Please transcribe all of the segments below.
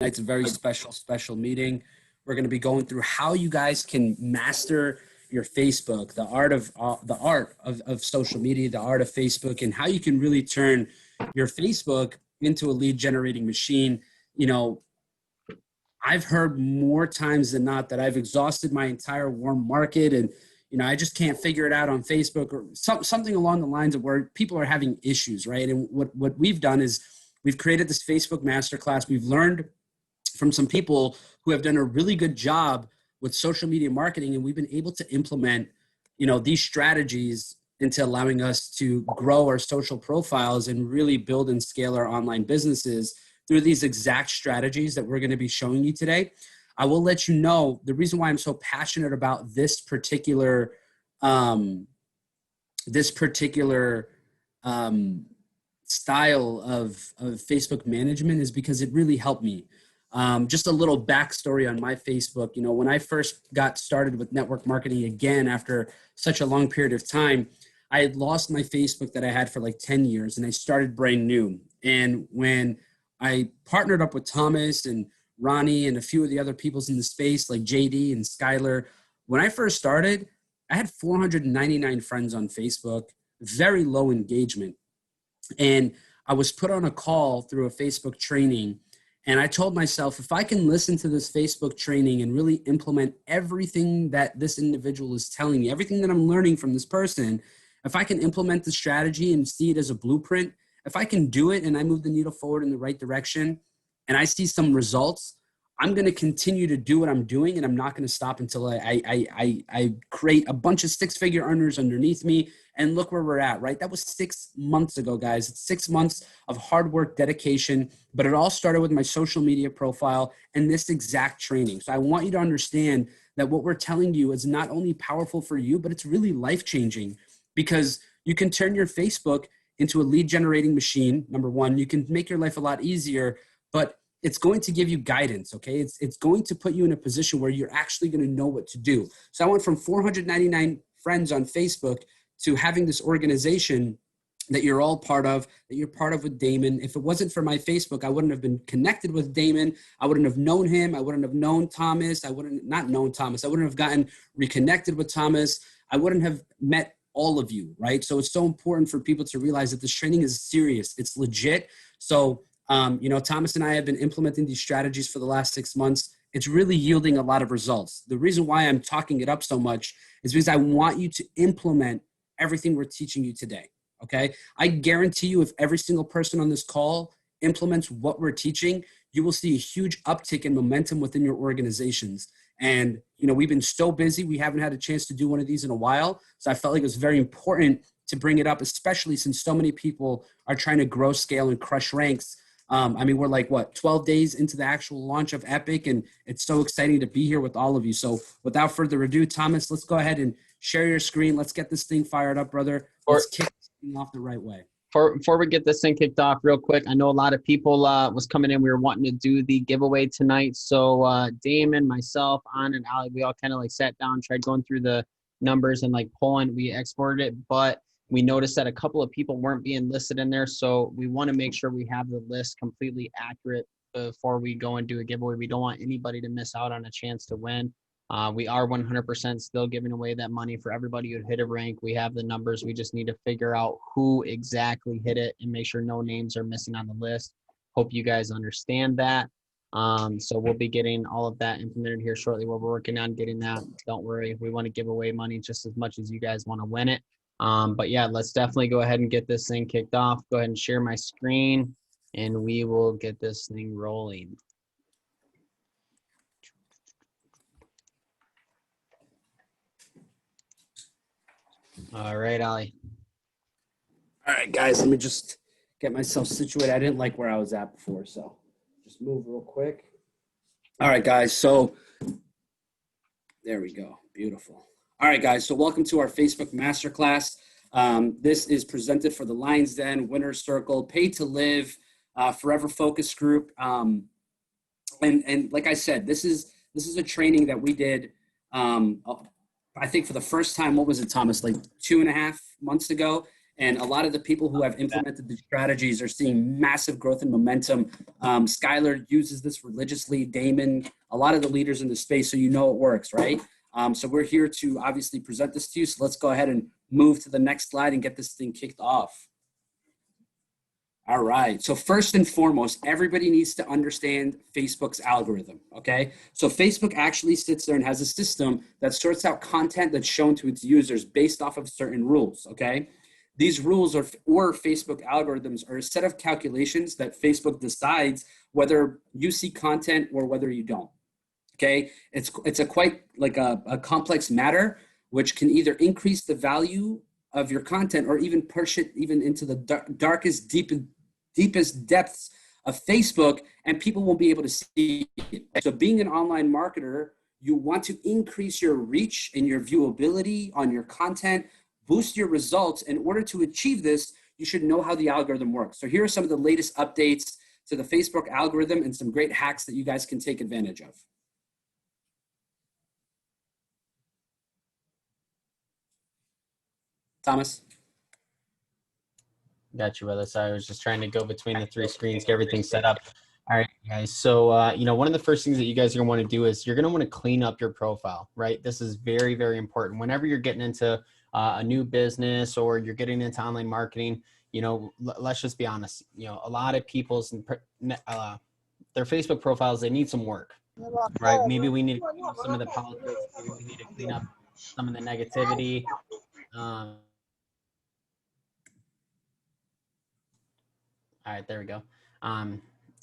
It's a very special meeting. We're going to be going through how you guys can master your Facebook, the art of social media, the art of Facebook, and how you can really turn your Facebook into a lead generating machine. You know, I've heard more times than not that I've exhausted my entire warm market, and I just can't figure it out on Facebook, or something along the lines of where people are having issues, right? And what we've done is we've created this Facebook masterclass. We've learned from some people who have done a really good job with social media marketing, and we've been able to implement, these strategies into allowing us to grow our social profiles and really build and scale our online businesses through these exact strategies that we're going to be showing you today. I will let you know the reason why I'm so passionate about this particular style of Facebook management is because it really helped me. Just a little backstory on my Facebook. When I first got started with network marketing again, after such a long period of time, I had lost my Facebook that I had for like 10 years, and I started brand new. And when I partnered up with Thomas and Ronnie and a few of the other peoples in the space like JD and Skylar, when I first started, I had 499 friends on Facebook, very low engagement. And I was put on a call through a Facebook training. And I told myself, if I can listen to this Facebook training and really implement everything that this individual is telling me, everything that I'm learning from this person, if I can implement the strategy and see it as a blueprint, if I can do it and I move the needle forward in the right direction and I see some results, I'm going to continue to do what I'm doing, and I'm not going to stop until I create a bunch of six-figure earners underneath me. And look where we're at, right? That was 6 months ago, guys. It's 6 months of hard work, dedication, but it all started with my social media profile and this exact training. So I want you to understand that what we're telling you is not only powerful for you, but it's really life-changing, because you can turn your Facebook into a lead generating machine. Number one, you can make your life a lot easier, but it's going to give you guidance, okay? It's going to put you in a position where you're actually going to know what to do. So I went from 499 friends on Facebook to having this organization that you're all part of, that you're part of with Damon. If it wasn't for my Facebook, I wouldn't have been connected with Damon. I wouldn't have known him. I wouldn't have known Thomas. I wouldn't have gotten reconnected with Thomas. I wouldn't have met all of you, right? So it's so important for people to realize that this training is serious. It's legit. So Thomas and I have been implementing these strategies for the last 6 months. It's really yielding a lot of results. The reason why I'm talking it up so much is because I want you to implement everything we're teaching you today, okay? I guarantee you, if every single person on this call implements what we're teaching, you will see a huge uptick in momentum within your organizations. And, we've been so busy, we haven't had a chance to do one of these in a while. So I felt like it was very important to bring it up, especially since so many people are trying to grow, scale, and crush ranks. We're like, 12 days into the actual launch of Epic, and it's so exciting to be here with all of you. So without further ado, Thomas, let's go ahead and share your screen. Let's get this thing fired up, brother. Let's kick this thing off the right way. Before we get this thing kicked off real quick, I know a lot of people was coming in. We were wanting to do the giveaway tonight. So Damon, myself, An, and Ali, we all kind of sat down, tried going through the numbers and pulling. We exported it, but we noticed that a couple of people weren't being listed in there. So we want to make sure we have the list completely accurate before we go and do a giveaway. We don't want anybody to miss out on a chance to win. We are 100% still giving away that money for everybody who hit a rank. We have the numbers. We just need to figure out who exactly hit it and make sure no names are missing on the list. Hope you guys understand that. So we'll be getting all of that implemented here shortly. We're working on getting that. Don't worry. We want to give away money just as much as you guys want to win it. But yeah, let's definitely go ahead and get this thing kicked off. Go ahead and share my screen, and we will get this thing rolling. All right, Ali. All right, guys, let me just get myself situated. I didn't like where I was at before, so just move real quick. All right, guys, so there we go. Beautiful. All right, guys, so welcome to our Facebook Masterclass. This is presented for the Lion's Den, Winner's Circle, Pay to Live, Forever Focus Group. And like I said, this is a training that we did, I think for the first time, what was it, Thomas, 2.5 months ago? And a lot of the people who have implemented these strategies are seeing massive growth and momentum. Skylar uses this religiously, Damon, a lot of the leaders in the space, so you know it works, right? So we're here to obviously present this to you. So let's go ahead and move to the next slide and get this thing kicked off. All right. So first and foremost, everybody needs to understand Facebook's algorithm. Okay. So Facebook actually sits there and has a system that sorts out content that's shown to its users based off of certain rules. Okay. These rules or Facebook algorithms are a set of calculations that Facebook decides whether you see content or whether you don't. Okay. It's a quite like a complex matter, which can either increase the value of your content or even push it even into the darkest, deepest depths of Facebook, and people won't be able to see it. So being an online marketer, you want to increase your reach and your viewability on your content, boost your results. In order to achieve this, you should know how the algorithm works. So here are some of the latest updates to the Facebook algorithm and some great hacks that you guys can take advantage of. Thomas? Got you, brother. Sorry, I was just trying to go between the three screens, get everything set up. All right, guys. So, one of the first things that you guys are going to want to do is you're going to want to clean up your profile, right? This is very, very important. Whenever you're getting into a new business or you're getting into online marketing, let's just be honest. A lot of people's their Facebook profiles, they need some work, right? Maybe we need to clean up some of the politics. Maybe we need to clean up some of the negativity. All right, there we go. All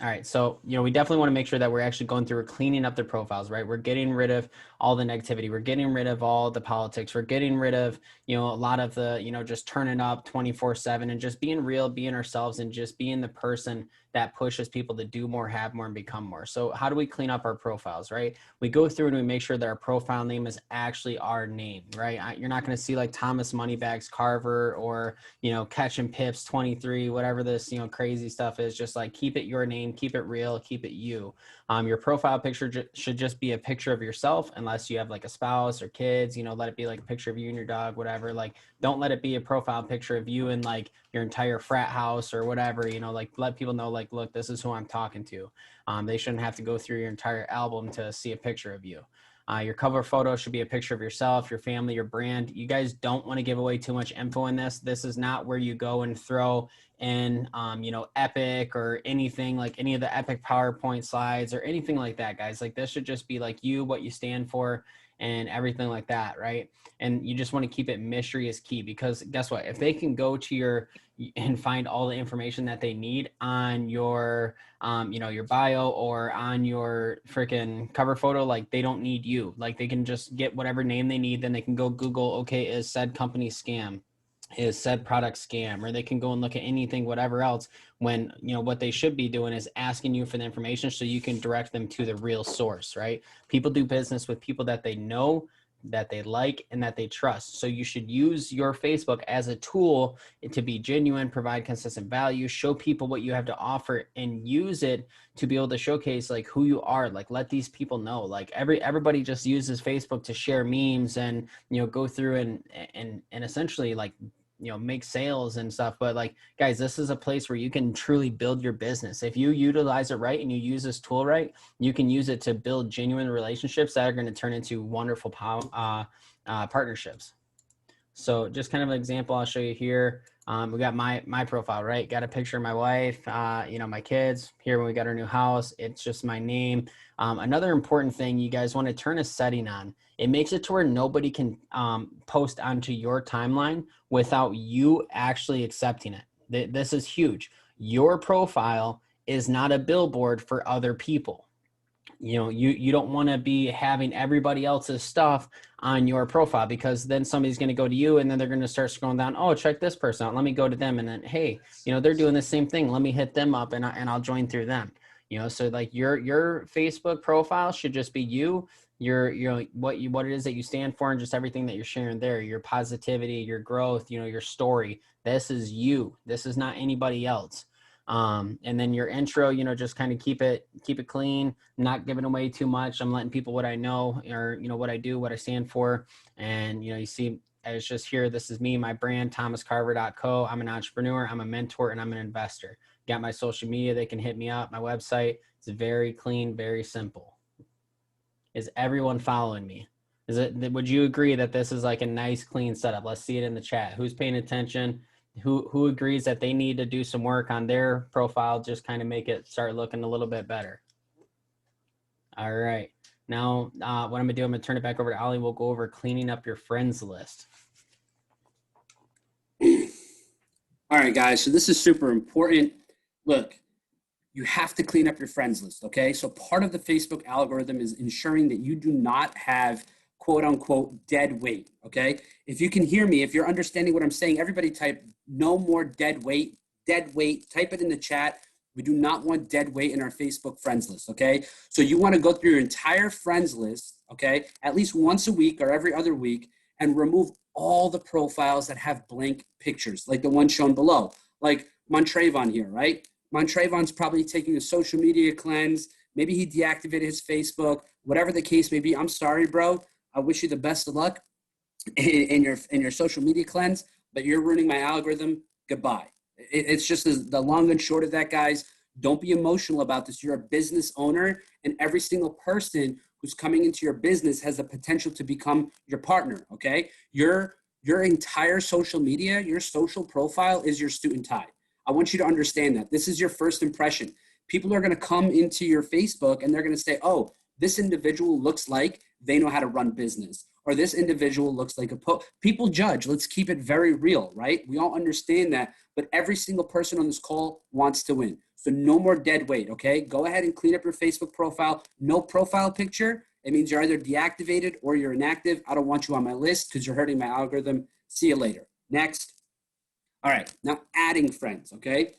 right, so, we definitely want to make sure that we're actually going through, we're cleaning up their profiles, right? We're getting rid of all the negativity. We're getting rid of all the politics. We're getting rid of, a lot of the, just turning up 24/7 and just being real, being ourselves, and just being the person that pushes people to do more, have more, and become more. So how do we clean up our profiles, right? We go through and we make sure that our profile name is actually our name, right? You're not going to see like Thomas Moneybags Carver or, Catch and Pips 23, whatever this, crazy stuff is. Just like keep it your name, keep it real, keep it you. Your profile picture should just be a picture of yourself, unless you have like a spouse or kids, let it be like a picture of you and your dog, whatever. Like, don't let it be a profile picture of you and like your entire frat house or whatever, like let people know, like, look, this is who I'm talking to. They shouldn't have to go through your entire album to see a picture of you. Your cover photo should be a picture of yourself, your family, your brand. You guys don't want to give away too much info in this. This is not where you go and throw in, Epic or anything, like any of the Epic PowerPoint slides or anything like that, guys. Like, this should just be like you, what you stand for, and everything like that, right? And you just want to keep it mystery is key, because guess what? If they can go to and find all the information that they need on your, your bio or on your freaking cover photo, like they don't need you. Like, they can just get whatever name they need. Then they can go Google, okay, is said company scam? Is said product scam? Or they can go and look at anything, whatever else, when, what they should be doing is asking you for the information so you can direct them to the real source, right? People do business with people that they know, that they like, and that they trust. So you should use your Facebook as a tool to be genuine, provide consistent value, show people what you have to offer, and use it to be able to showcase like who you are. Like, let these people know. Like, everybody just uses Facebook to share memes and, go through and essentially like, make sales and stuff. But like, guys, this is a place where you can truly build your business. If you utilize it right and you use this tool right, you can use it to build genuine relationships that are going to turn into wonderful partnerships. So just kind of an example I'll show you here. We got my profile, right? Got a picture of my wife, my kids. Here when we got our new house, it's just my name. Another important thing, you guys want to turn a setting on. It makes it to where nobody can post onto your timeline without you actually accepting it. This is huge. Your profile is not a billboard for other people. You don't want to be having everybody else's stuff on your profile, because then somebody's going to go to you and then they're going to start scrolling down. Oh, check this person out. Let me go to them. And then, hey, they're doing the same thing. Let me hit them up and I'll join through them. So like your Facebook profile should just be you, what it is that you stand for, and just everything that you're sharing there, your positivity, your growth, your story. This is you. This is not anybody else. And then your intro, just kind of keep it clean, not giving away too much. I'm letting people what I know, or, what I do, what I stand for. And, you see it's just here. This is me, my brand, thomascarver.co. I'm an entrepreneur, I'm a mentor, and I'm an investor. Got my social media, they can hit me up. My website is very clean, very simple. Is everyone following me? Would you agree that this is like a nice, clean setup? Let's see it in the chat. Who's paying attention? Who agrees that they need to do some work on their profile, just kind of make it start looking a little bit better? All right. Now, what I'm going to do, I'm going to turn it back over to Ali. We'll go over cleaning up your friends list. All right, guys. So this is super important. Look, you have to clean up your friends list, okay? So part of the Facebook algorithm is ensuring that you do not have quote unquote dead weight, okay? If you can hear me, if you're understanding what I'm saying, everybody type no more dead weight, type it in the chat. We do not want dead weight in our Facebook friends list, okay? So you wanna go through your entire friends list, okay? At least once a week or every other week, and remove all the profiles that have blank pictures, like the one shown below, like Montrayvon here, right? Montrayvon's probably taking a social media cleanse. Maybe he deactivated his Facebook, whatever the case may be. I'm sorry, bro. I wish you the best of luck in your social media cleanse, but you're ruining my algorithm. Goodbye. It's just the long and short of that, guys. Don't be emotional about this. You're a business owner, and every single person who's coming into your business has the potential to become your partner, okay? Your entire social media, your social profile is your suit and tie. I want you to understand that. This is your first impression. People are going to come into your Facebook and they're going to say, oh, this individual looks like they know how to run business, or this individual looks like people judge. Let's keep it very real, right? We all understand that, but every single person on this call wants to win. So no more dead weight, okay? Go ahead and clean up your Facebook profile. No profile picture. It means you're either deactivated or you're inactive. I don't want you on my list because you're hurting my algorithm. See you later. Next. All right, now adding friends, okay?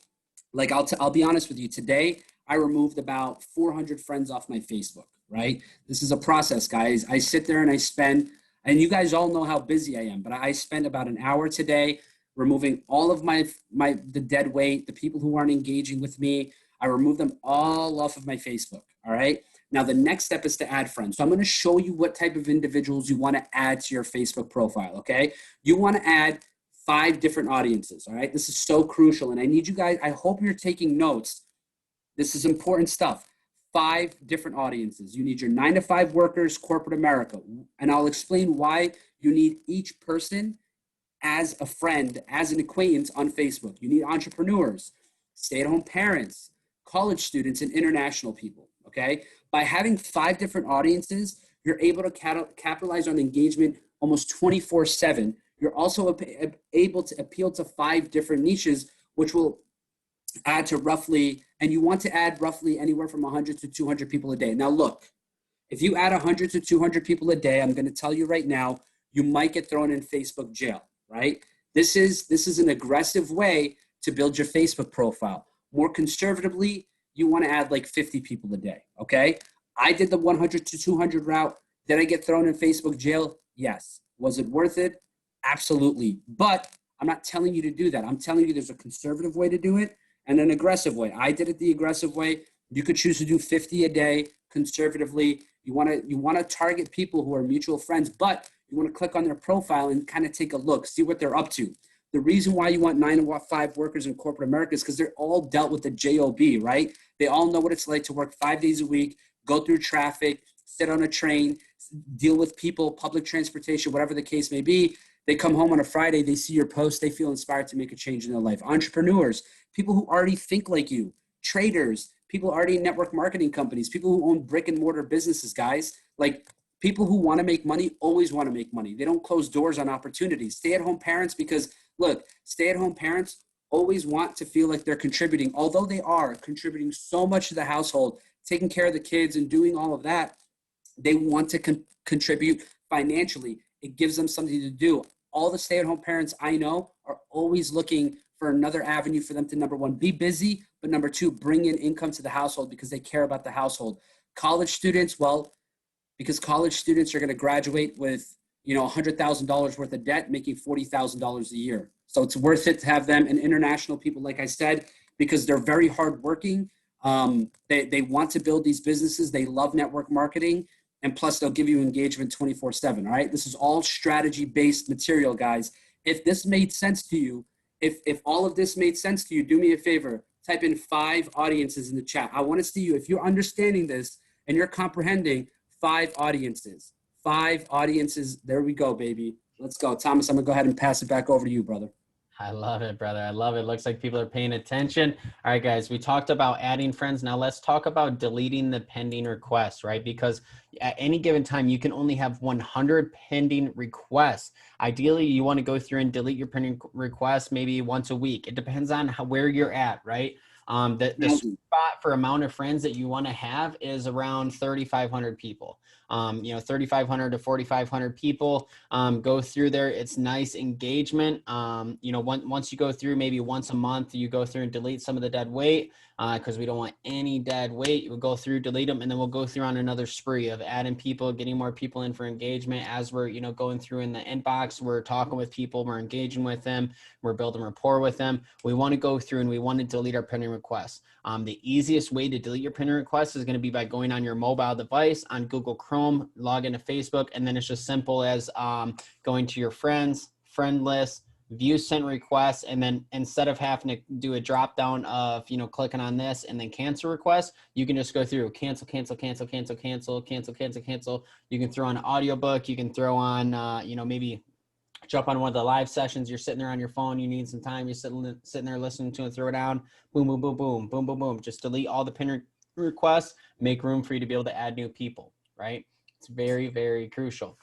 Like I'll be honest with you. Today, I removed about 400 friends off my Facebook, right? This is a process, guys. I sit there and I spend, and you guys all know how busy I am, but I spend about an hour today removing all of the dead weight, the people who aren't engaging with me. I remove them all off of my Facebook, all right? Now, the next step is to add friends. So I'm gonna show you what type of individuals you wanna add to your Facebook profile, okay? You wanna add 5 different audiences, all right? This is so crucial, and I need you guys, I hope you're taking notes. This is important stuff. 5 different audiences. You need your 9-to-5 workers, corporate America, and I'll explain why you need each person as a friend, as an acquaintance on Facebook. You need entrepreneurs, stay-at-home parents, college students, and international people, okay? By having 5 different audiences, you're able to capitalize on engagement almost 24/7. You're also able to appeal to 5 different niches, which will add to roughly, and you want to add roughly anywhere from 100 to 200 people a day. Now look, if you add 100 to 200 people a day, I'm going to tell you right now, you might get thrown in Facebook jail, right? This is an aggressive way to build your Facebook profile. More conservatively, you want to add like 50 people a day, okay? I did the 100 to 200 route. Did I get thrown in Facebook jail? Yes. Was it worth it? Absolutely. But I'm not telling you to do that. I'm telling you there's a conservative way to do it and an aggressive way. I did it the aggressive way. You could choose to do 50 a day conservatively. You want to target people who are mutual friends, but you want to click on their profile and kind of take a look, see what they're up to. The reason why you want 9-to-5 workers in corporate America is because they're all dealt with the job, right? They all know what it's like to work 5 days a week, go through traffic, sit on a train, deal with people, public transportation, whatever the case may be. They come home on a Friday, they see your post, they feel inspired to make a change in their life. Entrepreneurs, people who already think like you, traders, people already in network marketing companies, people who own brick and mortar businesses, guys. Like people who want to make money always want to make money. They don't close doors on opportunities. Stay-at-home parents, because look, stay-at-home parents always want to feel like they're contributing. Although they are contributing so much to the household, taking care of the kids and doing all of that, they want to contribute financially. It gives them something to do. All the stay-at-home parents I know are always looking for another avenue for them to, number one, be busy, but number two, bring in income to the household because they care about the household. College students, well, because college students are going to graduate with, $100,000 worth of debt, making $40,000 a year. So it's worth it to have them. And international people, like I said, because they're very hardworking. They want to build these businesses. They love network marketing. And plus they'll give you engagement 24/7. All right. This is all strategy based material, guys. If this made sense to you, if all of this made sense to you, do me a favor, type in 5 audiences in the chat. I want to see you, if you're understanding this and you're comprehending, 5 audiences, 5 audiences. There we go, baby. Let's go. Thomas, I'm gonna go ahead and pass it back over to you, brother. I love it, brother. I love it. Looks like people are paying attention. All right, guys, we talked about adding friends. Now let's talk about deleting the pending requests, right? Because at any given time, you can only have 100 pending requests. Ideally, you want to go through and delete your pending requests maybe once a week. It depends on where you're at, right? The sweet spot for amount of friends that you want to have is around 3,500 people. 3,500 to 4,500 people. Go through there. It's nice engagement. Once you go through, maybe once a month, you go through and delete some of the dead weight because we don't want any dead weight. We'll go through, delete them, and then we'll go through on another spree of adding people, getting more people in for engagement. As we're, going through in the inbox, we're talking with people, we're engaging with them, we're building rapport with them. We want to go through and we want to delete our pending requests. The easiest way to delete your pending requests is going to be by going on your mobile device on Google Chrome, log into Facebook, and then it's just simple as going to your friends, friend list, view sent requests, and then instead of having to do a drop down of clicking on this and then cancel request, you can just go through cancel. You can throw on an audiobook, you can throw on maybe jump on one of the live sessions. You're sitting there on your phone, you need some time, you're sitting there listening to it, throw it down, boom, boom, boom, boom, boom, boom, boom. Just delete all the pin requests, make room for you to be able to add new people, right? It's very, very crucial.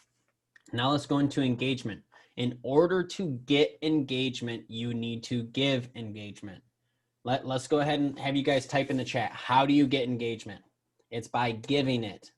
Now let's go into engagement. In order to get engagement, you need to give engagement. Let's go ahead and have you guys type in the chat. How do you get engagement? It's by giving it.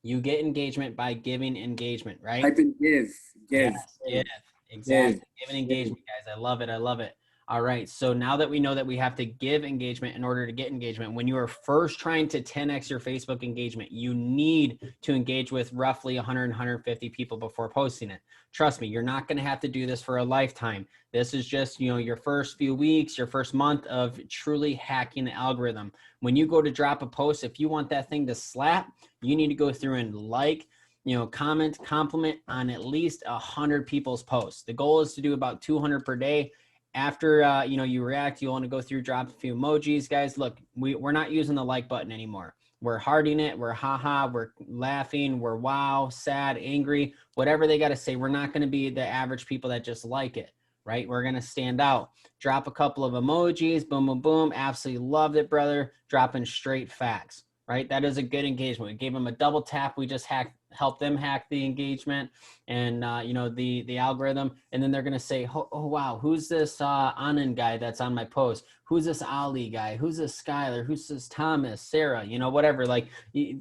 You get engagement by giving engagement, right? Type in give. Yes, give. Exactly. Give engagement, guys. I love it. I love it. All right. So now that we know that we have to give engagement in order to get engagement, when you are first trying to 10x your Facebook engagement, you need to engage with roughly 100, 150 people before posting it. Trust me, you're not going to have to do this for a lifetime. This is just, your first few weeks, your first month of truly hacking the algorithm. When you go to drop a post, if you want that thing to slap, you need to go through and comment, compliment on at least 100 people's posts. The goal is to do about 200 per day. After, you react, you want to go through, drop a few emojis. Guys, look, we're not using the like button anymore. We're hearting it. We're haha. We're laughing. We're wow, sad, angry, whatever they got to say. We're not going to be the average people that just like it, right? We're going to stand out. Drop a couple of emojis. Boom, boom, boom. Absolutely loved it, brother. Dropping straight facts, right? That is a good engagement. We gave them a double tap. We just helped them hack the engagement and, the algorithm. And then they're going to say, oh, wow, who's this Anand guy that's on my post? Who's this Ali guy? Who's this Skylar? Who's this Thomas, Sarah, whatever, like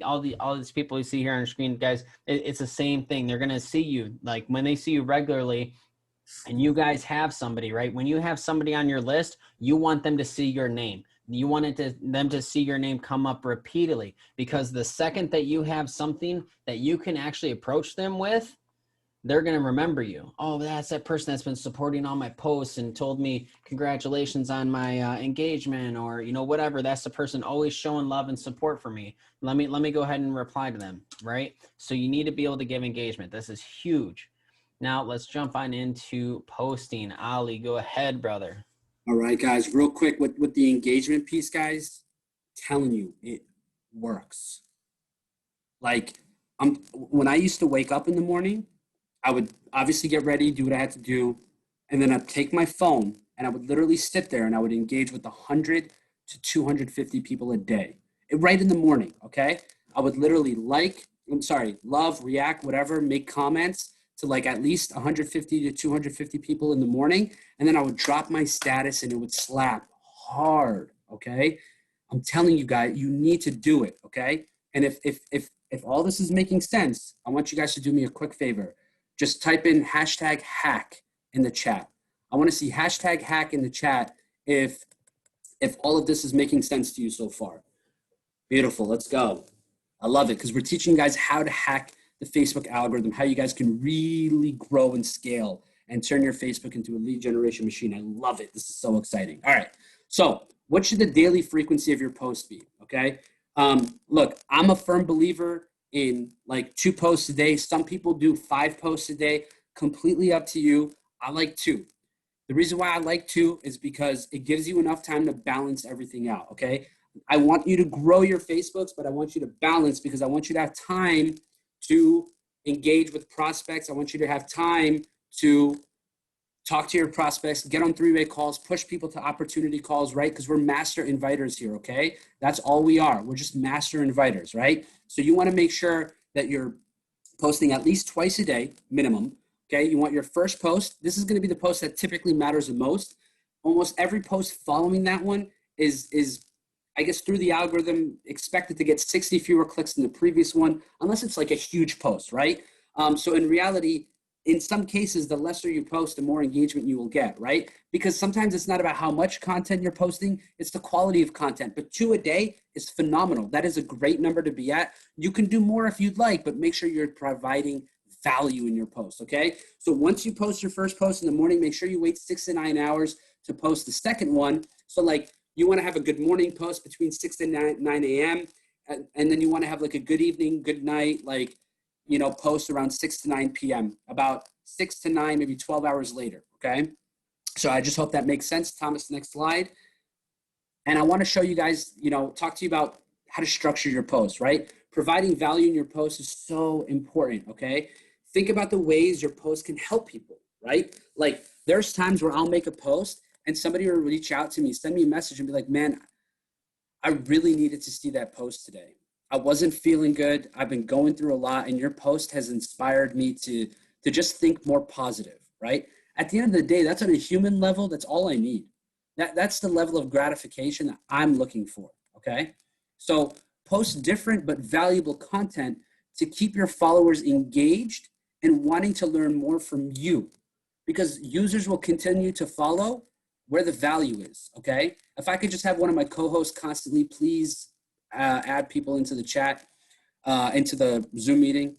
all these people you see here on the screen, guys, it's the same thing. They're going to see you, like when they see you regularly and you guys have somebody, right? When you have somebody on your list, you want them to see your name. You want them to see your name come up repeatedly, because the second that you have something that you can actually approach them with, they're going to remember you. Oh, that's that person that's been supporting all my posts and told me congratulations on my engagement, or, whatever. That's the person always showing love and support for me. Let me go ahead and reply to them, right? So you need to be able to give engagement. This is huge. Now let's jump on into posting. Ali, go ahead, brother. All right, guys, real quick with the engagement piece, guys, telling you it works. Like when I used to wake up in the morning, I would obviously get ready, do what I had to do, and then I'd take my phone and I would literally sit there and I would engage with 100 to 250 people a day, right in the morning, okay? I would literally love, react, whatever, make comments to like at least 150 to 250 people in the morning. And then I would drop my status and it would slap hard, okay? I'm telling you guys, you need to do it, okay? And if all this is making sense, I want you guys to do me a quick favor. Just type in #hack in the chat. I want to see #hack in the chat if all of this is making sense to you so far. Beautiful, let's go. I love it because we're teaching you guys how to hack the Facebook algorithm, how you guys can really grow and scale and turn your Facebook into a lead generation machine. I love it. This is so exciting. All right. So what should the daily frequency of your post be? Okay. Look, I'm a firm believer in like 2 posts a day. Some people do 5 posts a day, completely up to you. I like 2. The reason why I like 2 is because it gives you enough time to balance everything out. Okay. I want you to grow your Facebooks, but I want you to balance because I want you to have time to engage with prospects. I want you to have time to talk to your prospects, get on 3-way calls, push people to opportunity calls, right? Because we're master inviters here, okay? That's all we are. We're just master inviters, right? So you want to make sure that you're posting at least twice a day, minimum, okay? You want your first post. This is going to be the post that typically matters the most. Almost every post following that one is I guess through the algorithm, expected to get 60 fewer clicks than the previous one, unless it's like a huge post, right? So in reality, in some cases, the lesser you post, the more engagement you will get, right? Because sometimes it's not about how much content you're posting, it's the quality of content. But 2 a day is phenomenal. That is a great number to be at. You can do more if you'd like, but make sure you're providing value in your post, okay? So once you post your first post in the morning, make sure you wait 6 to 9 hours to post the second one. So like you want to have a good morning post between 6 to 9 a.m. And then you want to have like a good evening, good night, like, you know, post around 6 to 9 p.m., about 6 to 9, maybe 12 hours later, okay? So I just hope that makes sense. Thomas, next slide. And I want to show you guys, you know, talk to you about how to structure your post, right? Providing value in your post is so important, okay? Think about the ways your post can help people, right? Like there's times where I'll make a post and somebody will reach out to me, send me a message and be like, man, I really needed to see that post today. I wasn't feeling good. I've been going through a lot and your post has inspired me to just think more positive, right? At the end of the day, that's on a human level. That's all I need. That's the level of gratification that I'm looking for, okay? So post different but valuable content to keep your followers engaged and wanting to learn more from you because users will continue to follow where the value is, okay? If I could just have one of my co-hosts constantly, please add people into the chat, into the Zoom meeting.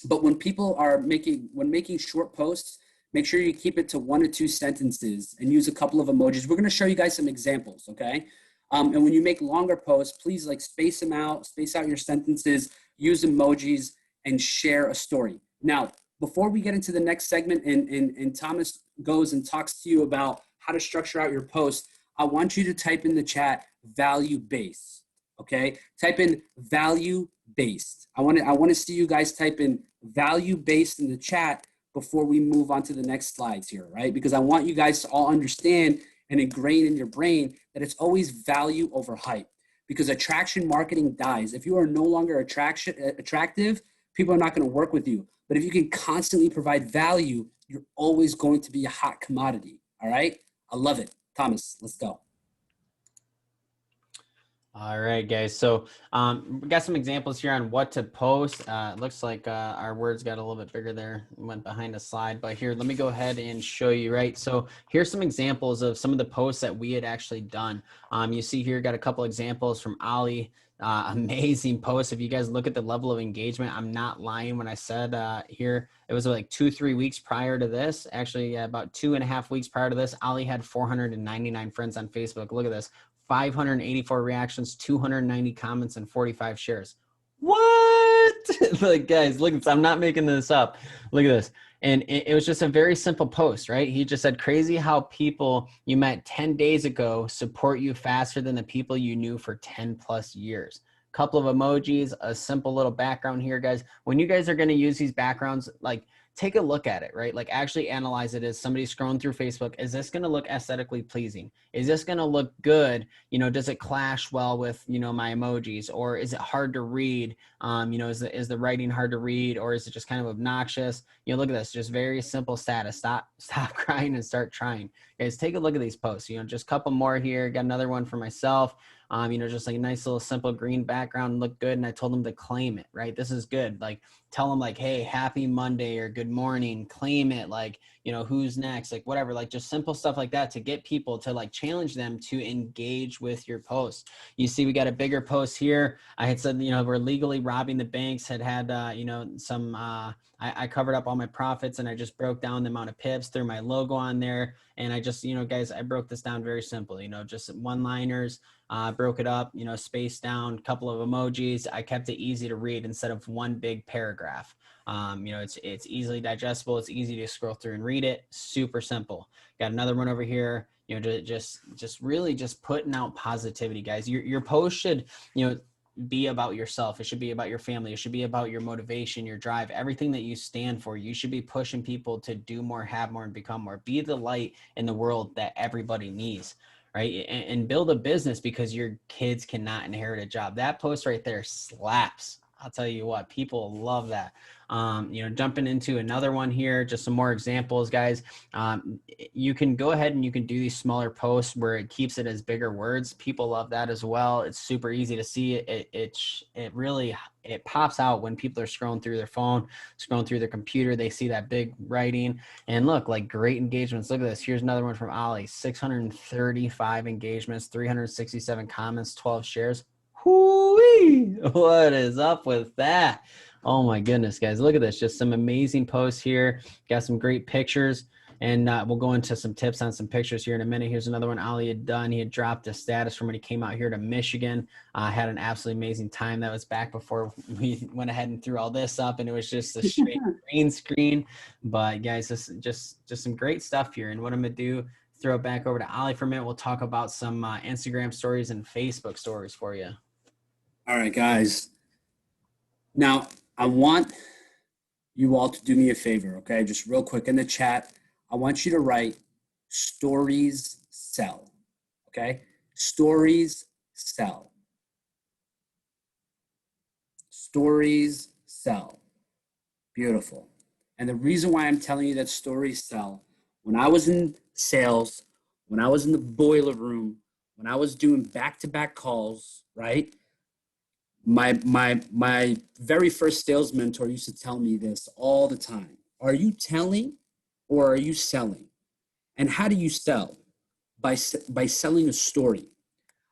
But when people are making short posts, make sure you keep it to 1 to 2 sentences and use a couple of emojis. We're gonna show you guys some examples, okay? And when you make longer posts, please like space out your sentences, use emojis, and share a story. Now, before we get into the next segment and Thomas goes and talks to you about how to structure out your post, I want you to type in the chat value-based, okay? Type in value-based. I want to see you guys type in value-based in the chat before we move on to the next slides here, right? Because I want you guys to all understand and ingrain in your brain that it's always value over hype because attraction marketing dies. If you are no longer attractive, people are not going to work with you. But if you can constantly provide value, you're always going to be a hot commodity, all right? I love it. Thomas, let's go. All right, guys. So we got some examples here on what to post. It looks like our words got a little bit bigger there, went behind a slide. But here, let me go ahead and show you, right? So here's some examples of some of the posts that we had actually done. You see here, got a couple examples from Ali. Amazing posts. If you guys look at the level of engagement, I'm not lying when I said here, it was like 2-3 weeks prior to this. Actually, about 2.5 weeks prior to this, Ali had 499 friends on Facebook. Look at this. 584 reactions, 290 comments, and 45 shares. What? Like, guys, look at this. I'm not making this up. Look at this. And it was just a very simple post, right? He just said, crazy how people you met 10 days ago support you faster than the people you knew for 10 plus years. Couple of emojis, a simple little background here, guys. When you guys are going to use these backgrounds, like, take a look at it, right? Like actually analyze it as somebody scrolling through Facebook. Is this going to look aesthetically pleasing? Is this going to look good? You know, does it clash well with, you know, my emojis, or is it hard to read? You know, is the writing hard to read, or is it just kind of obnoxious? You know, look at this, just very simple status. Stop crying and start trying. Guys, take a look at these posts. You know, just a couple more here. Got another one for myself. You know, just like a nice little simple green background, look good. And I told them to claim it, right? This is good. Like, tell them like, hey, happy Monday or good morning, claim it. Like, you know, who's next, like whatever, like just simple stuff like that to get people to like challenge them to engage with your post. You see, we got a bigger post here. I had said, you know, we're legally robbing the banks, had, you know, some, I covered up all my profits and I just broke down the amount of pips, threw my logo on there. And I just, you know, guys, I broke this down very simple, you know, just one-liners. broke it up, you know, spaced down, couple of emojis. I kept it easy to read instead of one big paragraph. You know, it's easily digestible. It's easy to scroll through and read it. Super simple. Got another one over here. You know, just really just putting out positivity, guys. Your post should, you know, be about yourself. It should be about your family. It should be about your motivation, your drive, everything that you stand for. You should be pushing people to do more, have more, and become more. Be the light in the world that everybody needs, right? And build a business because your kids cannot inherit a job. That post right there slaps. I'll tell you what, people love that. You know, jumping into another one here, just some more examples, guys. You can go ahead and you can do these smaller posts where it keeps it as bigger words. People love that as well. It's super easy to see. It really pops out when people are scrolling through their phone, scrolling through their computer. They see that big writing and look, like great engagements. Look at this. Here's another one from Ali. 635 engagements, 367 comments, 12 shares. Whoo-wee! What is up with that? Oh my goodness, guys. Look at this. Just some amazing posts here. Got some great pictures. And we'll go into some tips on some pictures here in a minute. Here's another one Ali had done. He had dropped a status from when he came out here to Michigan. Had an absolutely amazing time. That was back before we went ahead and threw all this up, and it was just a straight green screen. But guys, this is just some great stuff here. And what I'm going to do, throw it back over to Ali for a minute. We'll talk about some Instagram stories and Facebook stories for you. All right, guys. Now, I want you all to do me a favor, okay? Just real quick in the chat. I want you to write stories sell, okay? Stories sell. Stories sell. Beautiful. And the reason why I'm telling you that stories sell, when I was in sales, when I was in the boiler room, when I was doing back-to-back calls, right? My very first sales mentor used to tell me this all the time. Are you telling or are you selling? And how do you sell? By selling a story.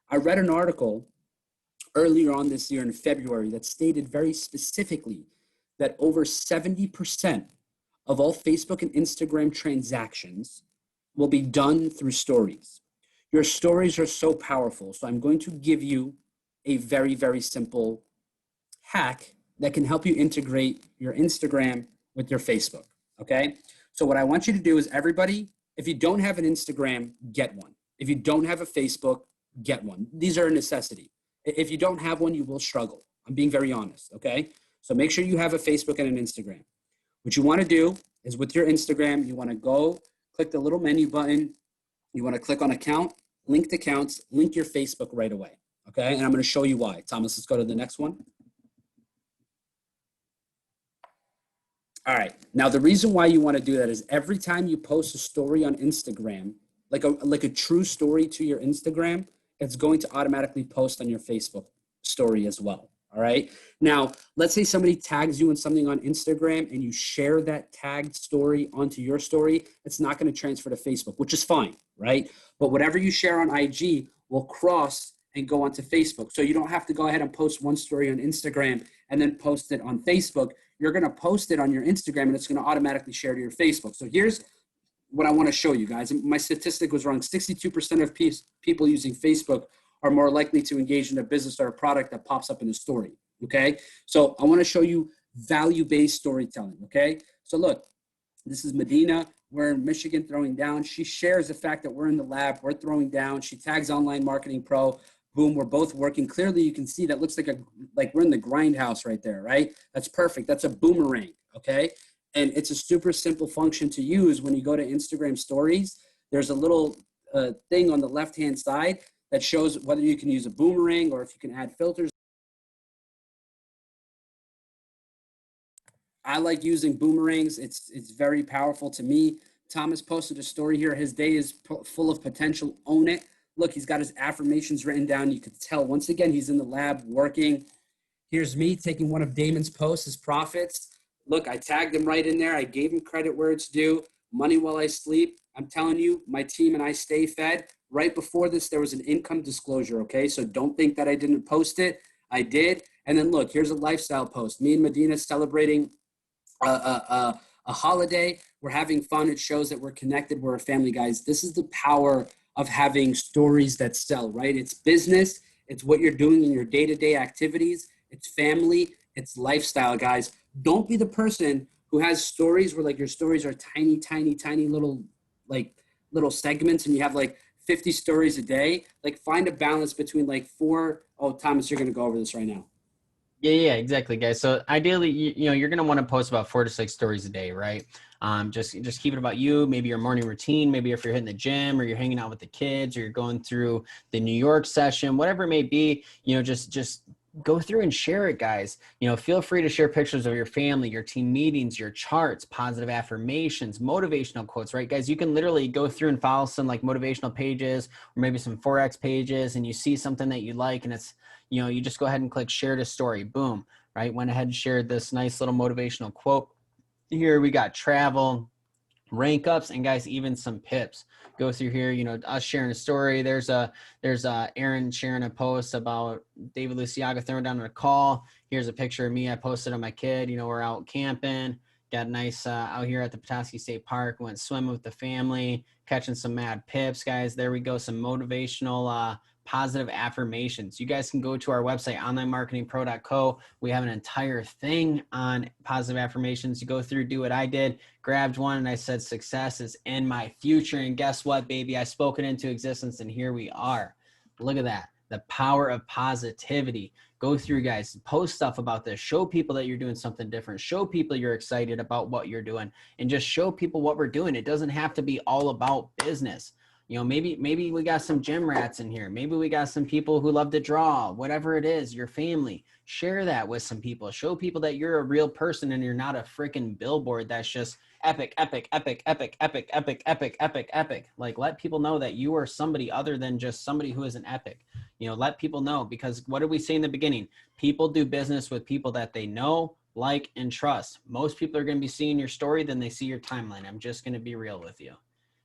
I read an article earlier on this year in February that stated very specifically that over 70% of all Facebook and Instagram transactions will be done through stories. Your stories are so powerful. So I'm going to give you a very, very simple hack that can help you integrate your Instagram with your Facebook, okay? So what I want you to do is everybody, if you don't have an Instagram, get one. If you don't have a Facebook, get one. These are a necessity. If you don't have one, you will struggle. I'm being very honest, okay? So make sure you have a Facebook and an Instagram. What you want to do is with your Instagram, you want to go click the little menu button. You want to click on account, linked accounts, link your Facebook right away. Okay, and I'm going to show you why. Thomas, let's go to the next one. All right, now the reason why you want to do that is every time you post a story on Instagram, like a true story to your Instagram, it's going to automatically post on your Facebook story as well. All right, now let's say somebody tags you in something on Instagram and you share that tagged story onto your story. It's not going to transfer to Facebook, which is fine, right? But whatever you share on IG will cross and go onto Facebook. So you don't have to go ahead and post one story on Instagram and then post it on Facebook. You're going to post it on your Instagram and it's going to automatically share to your Facebook. So here's what I want to show you guys. My statistic was wrong. 62% of people using Facebook are more likely to engage in a business or a product that pops up in a story. Okay. So I want to show you value-based storytelling. Okay. So look, this is Medina. We're in Michigan throwing down. She shares the fact that we're in the lab. We're throwing down. She tags Online Marketing Pro. Boom, we're both working. Clearly, you can see that looks like we're in the grindhouse right there, right? That's perfect. That's a boomerang, okay? And it's a super simple function to use when you go to Instagram stories. There's a little thing on the left-hand side that shows whether you can use a boomerang or if you can add filters. I like using boomerangs. It's very powerful to me. Thomas posted a story here. His day is full of potential. Own it. Look, he's got his affirmations written down. You could tell, once again, he's in the lab working. Here's me taking one of Damon's posts, his profits. Look, I tagged him right in there. I gave him credit where it's due. Money while I sleep. I'm telling you, my team and I stay fed. Right before this, there was an income disclosure, okay? So don't think that I didn't post it. I did. And then look, here's a lifestyle post. Me and Medina celebrating a holiday. We're having fun. It shows that we're connected. We're a family, guys. This is the power of having stories that sell, right? It's business, it's what you're doing in your day-to-day activities, it's family, it's lifestyle, guys. Don't be the person who has stories where like your stories are tiny, tiny, tiny little like little segments and you have like 50 stories a day. Like find a balance between like four. Oh, Thomas, you're going to go over this right now. Yeah, exactly, guys. So ideally, you're gonna want to post about 4 to 6 stories a day, right? Just keep it about you, maybe your morning routine, maybe if you're hitting the gym or you're hanging out with the kids or you're going through the New York session, whatever it may be, just go through and share it, guys. Feel free to share pictures of your family, your team meetings, your charts, positive affirmations, motivational quotes, right, guys? You can literally go through and follow some like motivational pages or maybe some forex pages and you see something that you like and it's you just go ahead and click share to story. Boom, right? Went ahead and shared this nice little motivational quote. Here we got travel, rank ups, and guys, even some pips. Go through here, us sharing a story. There's Aaron sharing a post about David Liciaga throwing down a call. Here's a picture of me I posted on my kid. We're out camping. Got nice out here at the Petoskey State Park. Went swimming with the family, catching some mad pips, guys. There we go. Some motivational positive affirmations. You guys can go to our website, onlinemarketingpro.co. We have an entire thing on positive affirmations. You go through, do what I did, grabbed one, and I said, success is in my future. And guess what, baby? I spoke it into existence, and here we are. Look at that. The power of positivity. Go through, guys, post stuff about this. Show people that you're doing something different. Show people you're excited about what you're doing, and just show people what we're doing. It doesn't have to be all about business. Maybe we got some gym rats in here. Maybe we got some people who love to draw, whatever it is, your family. Share that with some people. Show people that you're a real person and you're not a freaking billboard that's just epic, epic, epic, epic, epic, epic, epic, epic, epic. Like, let people know that you are somebody other than just somebody who is an epic. Let people know, because what did we say in the beginning? People do business with people that they know, like, and trust. Most people are going to be seeing your story than they see your timeline. I'm just going to be real with you.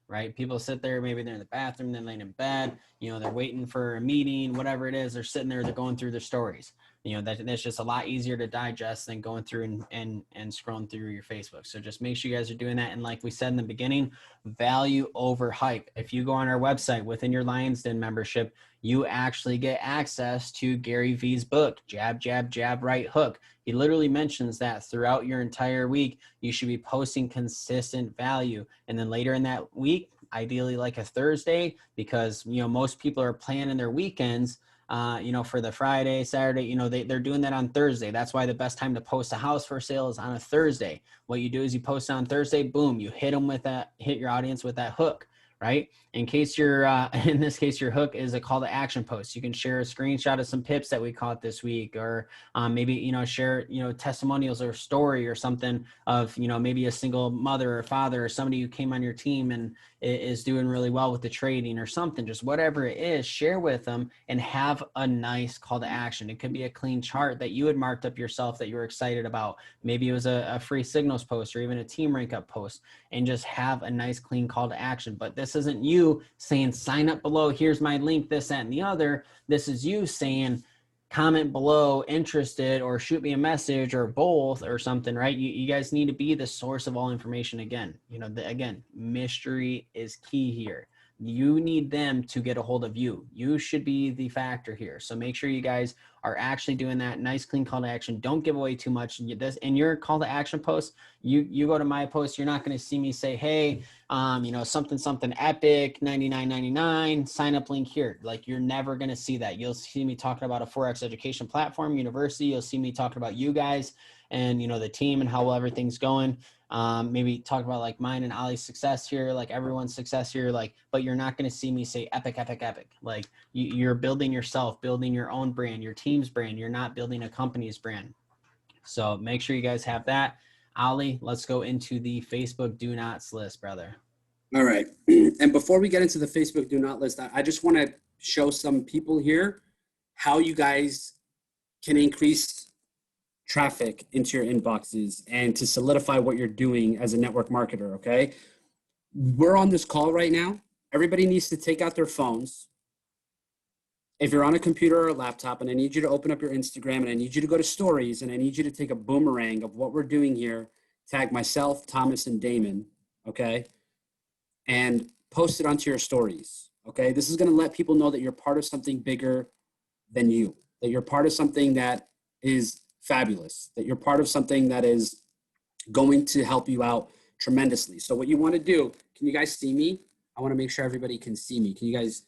Right? People sit there, maybe they're in the bathroom, they're laying in bed, they're waiting for a meeting, whatever it is, they're sitting there, they're going through their stories. That's just a lot easier to digest than going through and scrolling through your Facebook. So just make sure you guys are doing that. And like we said in the beginning, value over hype. If you go on our website within your Lions Den membership, you actually get access to Gary V's book, Jab, Jab, Jab, Right Hook. He literally mentions that throughout your entire week, you should be posting consistent value. And then later in that week, ideally like a Thursday, because, most people are planning their weekends, for the Friday, Saturday, they're doing that on Thursday. That's why the best time to post a house for sale is on a Thursday. What you do is you post on Thursday, boom, you hit your audience with that hook. Right? In case in this case, your hook is a call to action post. You can share a screenshot of some pips that we caught this week, or maybe, share, testimonials or story or something of, maybe a single mother or father or somebody who came on your team and is doing really well with the trading or something. Just whatever it is, share with them and have a nice call to action. It could be a clean chart that you had marked up yourself that you were excited about. Maybe it was a free signals post or even a team rank up post, and just have a nice clean call to action. But this isn't you saying sign up below, here's my link, this, that, and the other. This is you saying comment below interested, or shoot me a message, or both, or something, right? You guys need to be the source of all information. Again, again, mystery is key here. You need them to get a hold of you. You should be the factor here. So make sure you guys are actually doing that nice, clean call to action. Don't give away too much. This in your call to action post, you go to my post, you're not going to see me say, hey, something epic, $99.99, sign up link here. Like, you're never going to see that. You'll see me talking about a forex education platform, university. You'll see me talking about you guys and, the team and how well everything's going. Maybe talk about like mine and Ali's success here, like everyone's success here, but you're not going to see me say epic, epic, epic. Like, you're building yourself, building your own brand, your team's brand. You're not building a company's brand. So make sure you guys have that. Ali, let's go into the Facebook do nots list, brother. All right. And before we get into the Facebook do not list, I just want to show some people here how you guys can increase traffic into your inboxes and to solidify what you're doing as a network marketer. Okay. We're on this call right now. Everybody needs to take out their phones. If you're on a computer or a laptop, and I need you to open up your Instagram, and I need you to go to stories, and I need you to take a boomerang of what we're doing here, tag myself, Thomas, and Damon. Okay. And post it onto your stories. Okay. This is going to let people know that you're part of something bigger than you, that you're part of something that is fabulous, that you're part of something that is going to help you out tremendously. So what you want to do, can you guys see me? I want to make sure everybody can see me. Can you guys?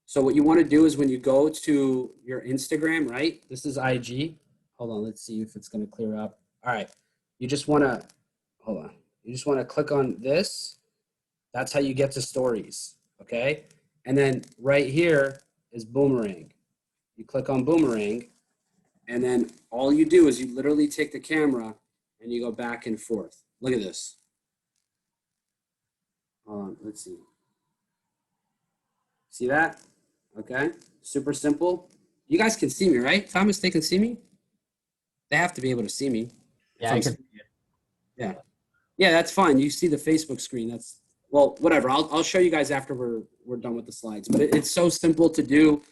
So what you want to do is when you go to your Instagram, right? This is IG. Hold on, let's see if it's going to clear up. All right. You just want to, hold on. You just want to click on this. That's how you get to stories. Okay. And then right here is boomerang. You click on boomerang, and then all you do is you literally take the camera and you go back and forth. Look at this. Hold on, let's see. See that? Okay, super simple. You guys can see me, right? Thomas, they can see me? They have to be able to see me. Yeah, I can. Yeah. Yeah, that's fine. You see the Facebook screen. That's, well, whatever. I'll show you guys after we're done with the slides. But it's so simple to do.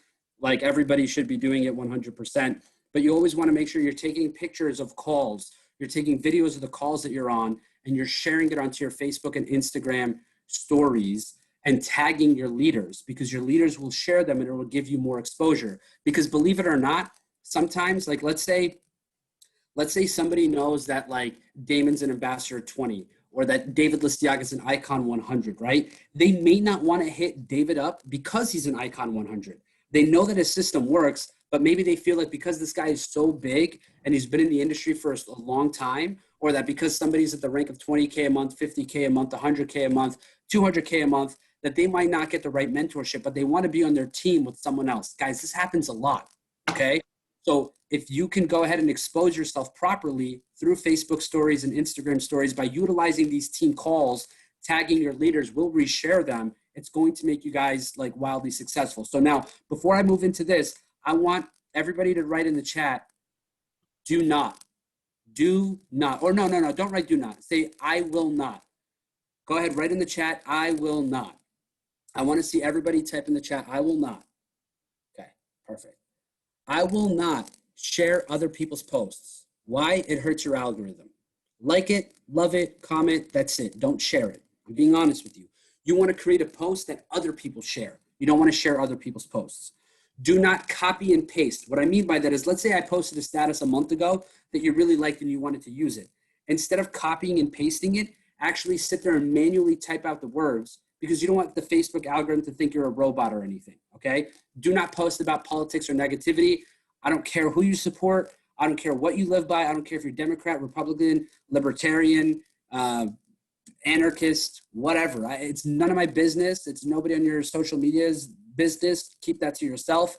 Like, everybody should be doing it 100%. But you always want to make sure you're taking pictures of calls. You're taking videos of the calls that you're on, and you're sharing it onto your Facebook and Instagram stories and tagging your leaders, because your leaders will share them and it will give you more exposure. Because believe it or not, sometimes, like, let's say somebody knows that, like, Damon's an ambassador 20, or that David Liciaga is an icon 100, right? They may not want to hit David up because he's an icon 100. They know that his system works, but maybe they feel like because this guy is so big and he's been in the industry for a long time, or that because somebody's at the rank of 20K a month, 50K a month, 100K a month, 200K a month, that they might not get the right mentorship, but they want to be on their team with someone else. Guys, this happens a lot, okay? So if you can go ahead and expose yourself properly through Facebook stories and Instagram stories by utilizing these team calls, tagging your leaders, we'll reshare them. It's going to make you guys, like, wildly successful. So now, before I move into this, I want everybody to write in the chat, do not, or no, don't write do not. Say, I will not. Go ahead, write in the chat, I will not. I want to see everybody type in the chat, I will not. Okay, perfect. I will not share other people's posts. Why? It hurts your algorithm. Like it, love it, comment, that's it. Don't share it. I'm being honest with you. You want to create a post that other people share. You don't want to share other people's posts. Do not copy and paste. What I mean by that is, let's say I posted a status a month ago that you really liked and you wanted to use it. Instead of copying and pasting it, actually sit there and manually type out the words, because you don't want the Facebook algorithm to think you're a robot or anything, okay? Do not post about politics or negativity. I don't care who you support. I don't care what you live by. I don't care if you're Democrat, Republican, Libertarian, anarchist, whatever. It's none of my business. It's nobody on your social media's business. Keep that to yourself.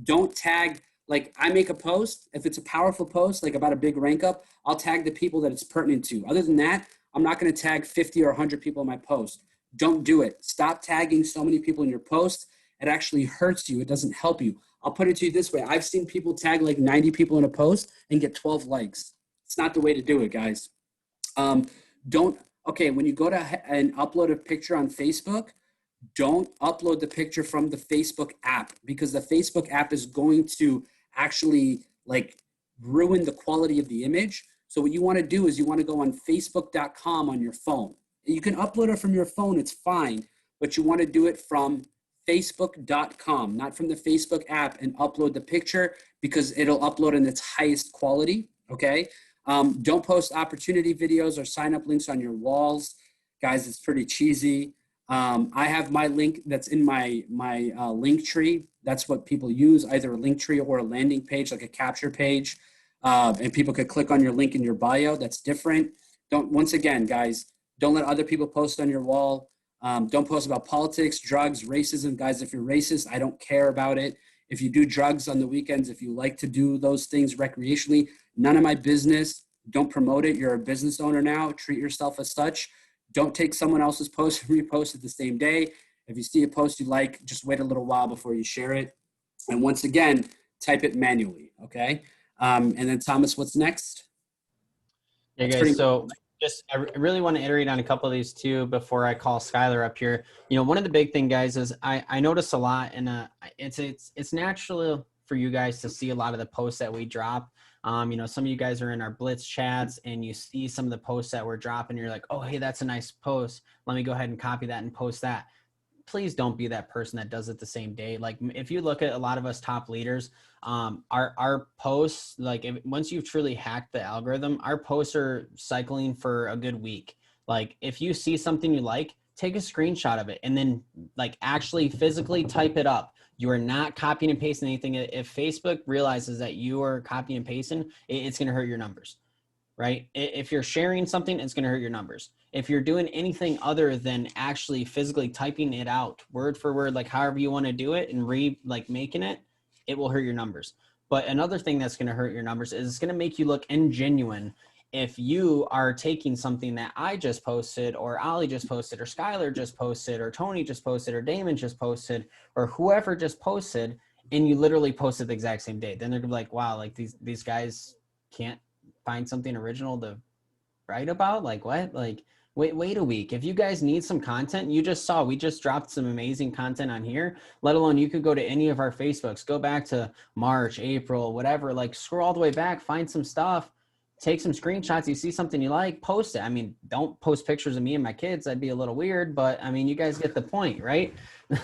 Don't tag, like, I make a post. If it's a powerful post, like about a big rank up, I'll tag the people that it's pertinent to. Other than that, I'm not going to tag 50 or 100 people in my post. Don't do it. Stop tagging so many people in your post. It actually hurts you. It doesn't help you. I'll put it to you this way. I've seen people tag like 90 people in a post and get 12 likes. It's not the way to do it, guys. When you go to and upload a picture on Facebook, don't upload the picture from the Facebook app, because the Facebook app is going to actually, like, ruin the quality of the image. So what you want to do is you want to go on facebook.com on your phone. You can upload it from your phone, it's fine, but you want to do it from facebook.com, not from the Facebook app, and upload the picture, because it'll upload in its highest quality, okay? Don't post opportunity videos or sign up links on your walls. Guys, it's pretty cheesy. I have my link that's in my link tree. That's what people use, either a link tree or a landing page, like a capture page. And people could click on your link in your bio. That's different. Once again, guys, don't let other people post on your wall. Don't post about politics, drugs, racism. Guys, if you're racist, I don't care about it. If you do drugs on the weekends, if you like to do those things recreationally, none of my business. Don't promote it. You're a business owner now. Treat yourself as such. Don't take someone else's post and repost it the same day. If you see a post you like, just wait a little while before you share it. And once again, type it manually, okay? And then Thomas, what's next? Yeah, guys, so I really want to iterate on a couple of these too before I call Skylar up here. You know, one of the big thing, guys, is I notice a lot, and it's natural for you guys to see a lot of the posts that we drop. You know, some of you guys are in our Blitz chats and you see some of the posts that we're dropping. You're like, oh, hey, that's a nice post. Let me go ahead and copy that and post that. please don't be that person that does it the same day. Like if you look at a lot of us top leaders, our posts, like once you've truly hacked the algorithm, our posts are cycling for a good week. Like if you see something you like, take a screenshot of it and then like actually physically type it up. You are not copying and pasting anything. If Facebook realizes that you are copying and pasting, it's going to hurt your numbers, right? If you're sharing something, it's going to hurt your numbers. If you're doing anything other than actually physically typing it out word for word, like however you want to do it and making it, it will hurt your numbers. But another thing that's going to hurt your numbers is it's going to make you look ingenuine. If you are taking something that I just posted or Ollie just posted or Skylar just posted or Tony just posted or Damon just posted or whoever just posted, and you literally posted the exact same day, then they're gonna be like, wow, like these guys can't find something original to write about? Like what? Like wait a week. If you guys need some content, you just saw we just dropped some amazing content on here, let alone you could go to any of our Facebooks, go back to March, April, whatever, like scroll all the way back, find some stuff, take some screenshots. You see something you like, post it. I mean, don't post pictures of me and my kids. That'd be a little weird, but I mean, you guys get the point, right?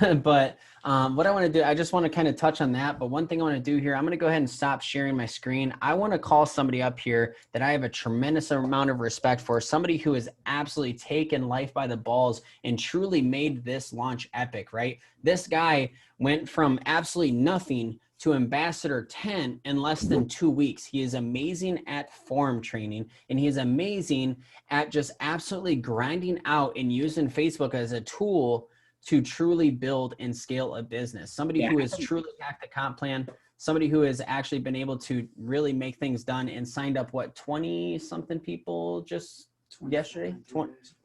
But what I want to do, I just want to kind of touch on that. But one thing I want to do here, I'm going to go ahead and stop sharing my screen. I want to call somebody up here that I have a tremendous amount of respect for, somebody who has absolutely taken life by the balls and truly made this launch epic, right? This guy went from absolutely nothing to Ambassador 10 in less than 2 weeks. He is amazing at form training, and he is amazing at just absolutely grinding out and using Facebook as a tool to truly build and scale a business. Somebody who has truly hacked the comp plan, somebody who has actually been able to really make things done and signed up, what, 20 something people just yesterday?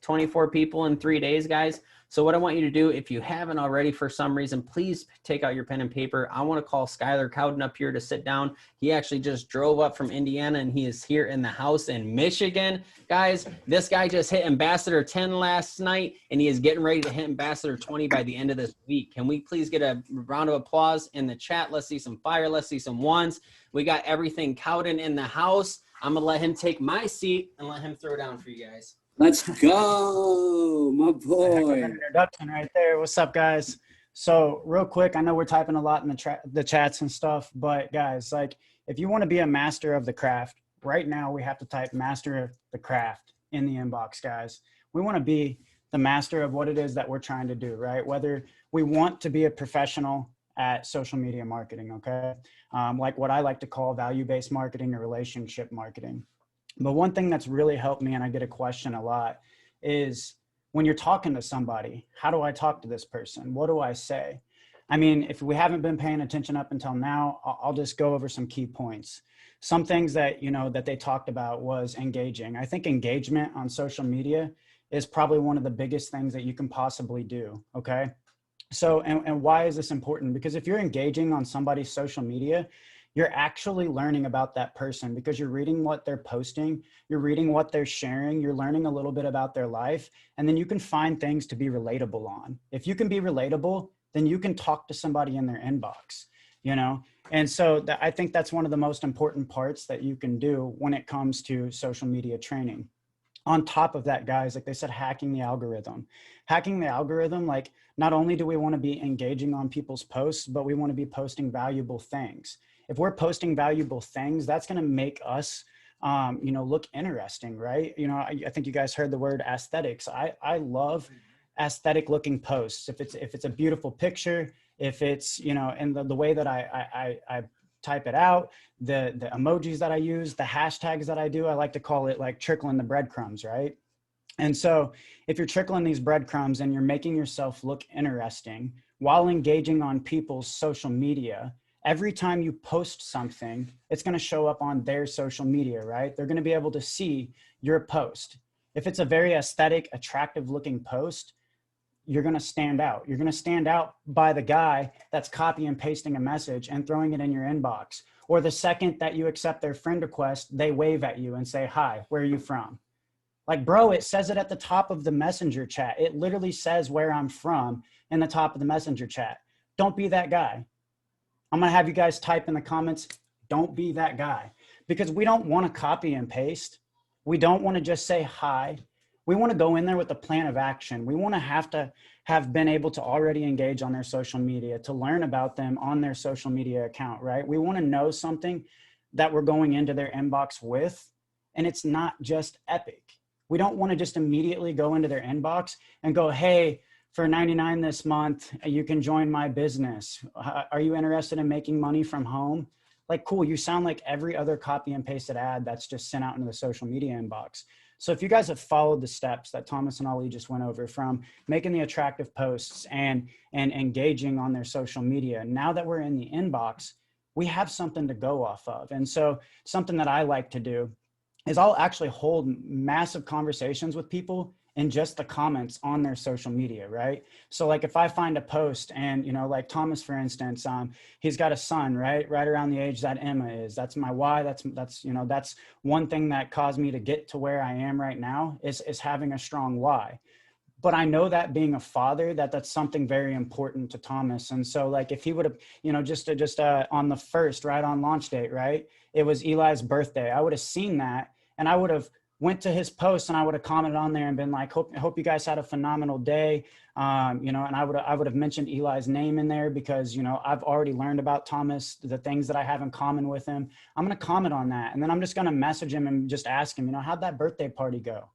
24 people in 3 days, guys. So what I want you to do, if you haven't already for some reason, please take out your pen and paper. I want to call Skylar Cowden up here to sit down. He actually just drove up from Indiana and he is here in the house in Michigan. Guys, this guy just hit Ambassador 10 last night and he is getting ready to hit Ambassador 20 by the end of this week. Can we please get a round of applause in the chat? Let's see some fire. Let's see some ones. We got everything Cowden in the house. I'm going to let him take my seat and let him throw down for you guys. Let's go, my boy. Introduction right there. What's up, guys? So real quick, I know we're typing a lot in the chats and stuff, but guys, like if you want to be a master of the craft, right now we have to type master of the craft in the inbox, guys. We want to be the master of what it is that we're trying to do, right? Whether we want to be a professional at social media marketing, okay? Like what I like to call value-based marketing or relationship marketing. But one thing that's really helped me, and I get a question a lot, is when you're talking to somebody, how do I talk to this person? What do I say? I mean, if we haven't been paying attention up until now, I'll just go over some key points. Some things that, you know, that they talked about was engaging. I think engagement on social media is probably one of the biggest things that you can possibly do, okay? So, and why is this important? Because if you're engaging on somebody's social media, you're actually learning about that person because you're reading what they're posting, you're reading what they're sharing, you're learning a little bit about their life, and then you can find things to be relatable on. If you can be relatable, then you can talk to somebody in their inbox, you know? And so I think that's one of the most important parts that you can do when it comes to social media training. On top of that, guys, like they said, hacking the algorithm. Hacking the algorithm, like not only do we want to be engaging on people's posts, but we want to be posting valuable things. If we're posting valuable things, that's going to make us, you know, look interesting, right? You know, I think you guys heard the word aesthetics. I love aesthetic looking posts. If it's a beautiful picture, if it's, you know, and the way that I type it out, the emojis that I use, the hashtags that I do, I like to call it like trickling the breadcrumbs, right? And so if you're trickling these breadcrumbs and you're making yourself look interesting while engaging on people's social media, every time you post something, it's going to show up on their social media, right? They're going to be able to see your post. If it's a very aesthetic, attractive looking post, you're going to stand out. You're going to stand out by the guy that's copy and pasting a message and throwing it in your inbox. Or the second that you accept their friend request, they wave at you and say, hi, where are you from? Like, bro, it says it at the top of the messenger chat. It literally says where I'm from in the top of the messenger chat. Don't be that guy. I'm going to have you guys type in the comments, don't be that guy, because we don't want to copy and paste. We don't want to just say hi. We want to go in there with a plan of action. We want to have been able to already engage on their social media, to learn about them on their social media account, right? We want to know something that we're going into their inbox with, and it's not just epic. We don't want to just immediately go into their inbox and go, hey, for $99 this month, you can join my business. Are you interested in making money from home? Like, cool, you sound like every other copy and pasted ad that's just sent out into the social media inbox. So if you guys have followed the steps that Thomas and Ali just went over, from making the attractive posts and engaging on their social media, now that we're in the inbox, we have something to go off of. And so something that I like to do is I'll actually hold massive conversations with people in just the comments on their social media, right? So like if I find a post and, you know, like Thomas, for instance, he's got a son, right around the age that Emma is. That's my why. That's, you know, that's one thing that caused me to get to where I am right now is having a strong why. But I know that being a father, that's something very important to Thomas. And so like if he would have, you know, just on the first, right on launch date, right, it was Eli's birthday, I would have seen that and I would have went to his post and I would have commented on there and been like, hope you guys had a phenomenal day. You know, and I would have mentioned Eli's name in there because, you know, I've already learned about Thomas, the things that I have in common with him. I'm going to comment on that. And then I'm just going to message him and just ask him, you know, how'd that birthday party go?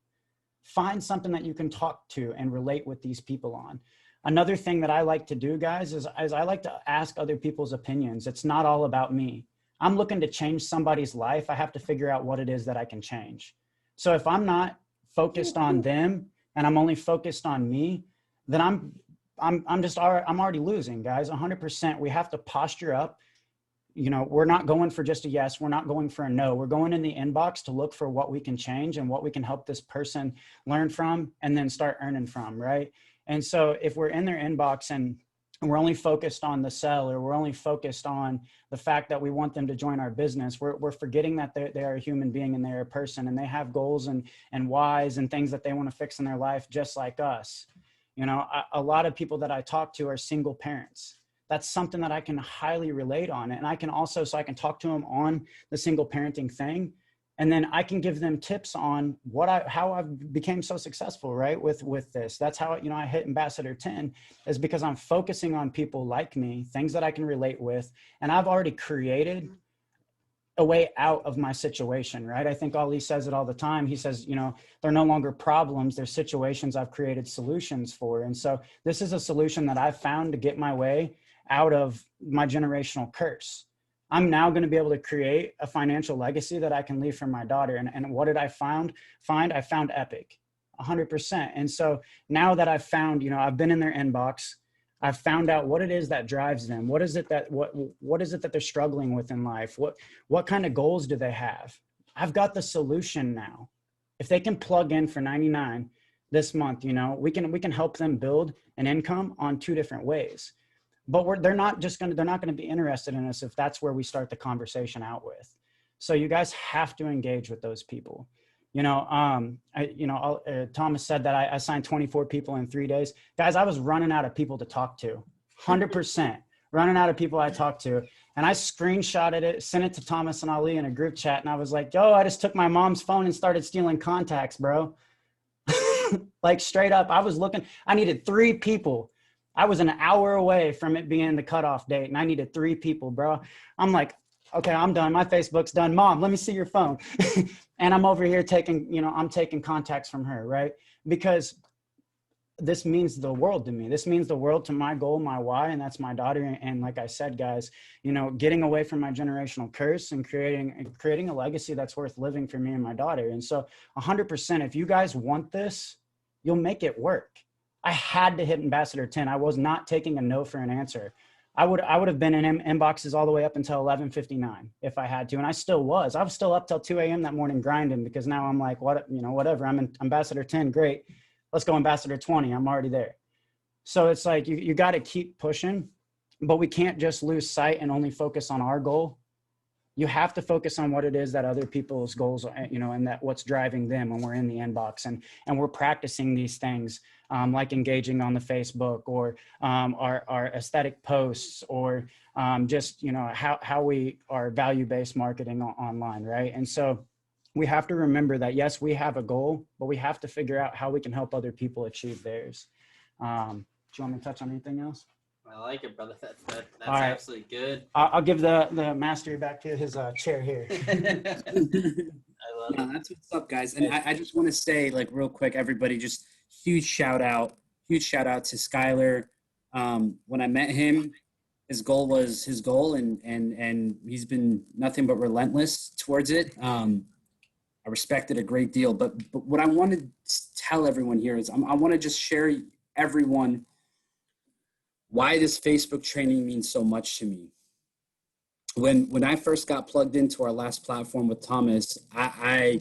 Find something that you can talk to and relate with these people on. Another thing that I like to do, guys, is I like to ask other people's opinions. It's not all about me. I'm looking to change somebody's life. I have to figure out what it is that I can change. So if I'm not focused on them and I'm only focused on me, then I'm already losing, guys. 100%. We have to posture up. You know, we're not going for just a yes. We're not going for a no. We're going in the inbox to look for what we can change and what we can help this person learn from and then start earning from, right? And so if we're in their inbox and we're only focused on the sell, or we're only focused on the fact that we want them to join our business, we're forgetting that they are a human being and they're a person and they have goals and whys and things that they want to fix in their life just like us. You know, a lot of people that I talk to are single parents. That's something that I can highly relate on. And I can also, so I can talk to them on the single parenting thing. And then I can give them tips on how I became so successful, right? With this, that's how, you know, I hit Ambassador 10 is because I'm focusing on people like me, things that I can relate with. And I've already created a way out of my situation, right? I think Ali says it all the time. He says, you know, they're no longer problems, they're situations I've created solutions for. And so this is a solution that I've found to get my way out of my generational curse. I'm now going to be able to create a financial legacy that I can leave for my daughter. And what did I find? I found Epic, 100%. And so now that I've found, you know, I've been in their inbox, I've found out what it is that drives them. What is it that they're struggling with in life? What kind of goals do they have? I've got the solution now. If they can plug in for $99 this month, you know, we can help them build an income on two different ways. But they're not going to be interested in us if that's where we start the conversation out with. So you guys have to engage with those people. You know, Thomas said that I signed 24 people in 3 days. Guys, I was running out of people to talk to, 100% running out of people I talked to. And I screenshotted it, sent it to Thomas and Ali in a group chat. And I was like, yo, I just took my mom's phone and started stealing contacts, bro. Like straight up, I needed 3 people. I was an hour away from it being the cutoff date and I needed 3 people, bro. I'm like, okay, I'm done. My Facebook's done. Mom, let me see your phone. And I'm over here I'm taking contacts from her, right? Because this means the world to me. This means the world to my goal, my why, and that's my daughter. And like I said, guys, you know, getting away from my generational curse and creating a legacy that's worth living for me and my daughter. And so 100%, if you guys want this, you'll make it work. I had to hit Ambassador 10. I was not taking a no for an answer. I would have been in inboxes all the way up until 11:59 if I had to. And I was still up till 2 a.m. that morning grinding because now I'm like, whatever. I'm in Ambassador 10. Great. Let's go Ambassador 20. I'm already there. So it's like, you got to keep pushing, but we can't just lose sight and only focus on our goal. You have to focus on what it is that other people's goals are, you know, and that what's driving them when we're in the inbox and we're practicing these things, like engaging on the Facebook or our aesthetic posts or just, you know, how we are value-based marketing online, right? And so we have to remember that, yes, we have a goal, but we have to figure out how we can help other people achieve theirs. Do you want me to touch on anything else? I like it, brother. That's All right. absolutely good. I'll give the master back to his chair here. I love No, it. that's what's up, guys. And I just want to say, like, real quick, everybody, just huge shout out to Skylar. When I met him, his goal was his goal, and he's been nothing but relentless towards it. I respect it a great deal. But what I want to tell everyone here is I want to just share everyone why this Facebook training means so much to me. When I first got plugged into our last platform with Thomas, I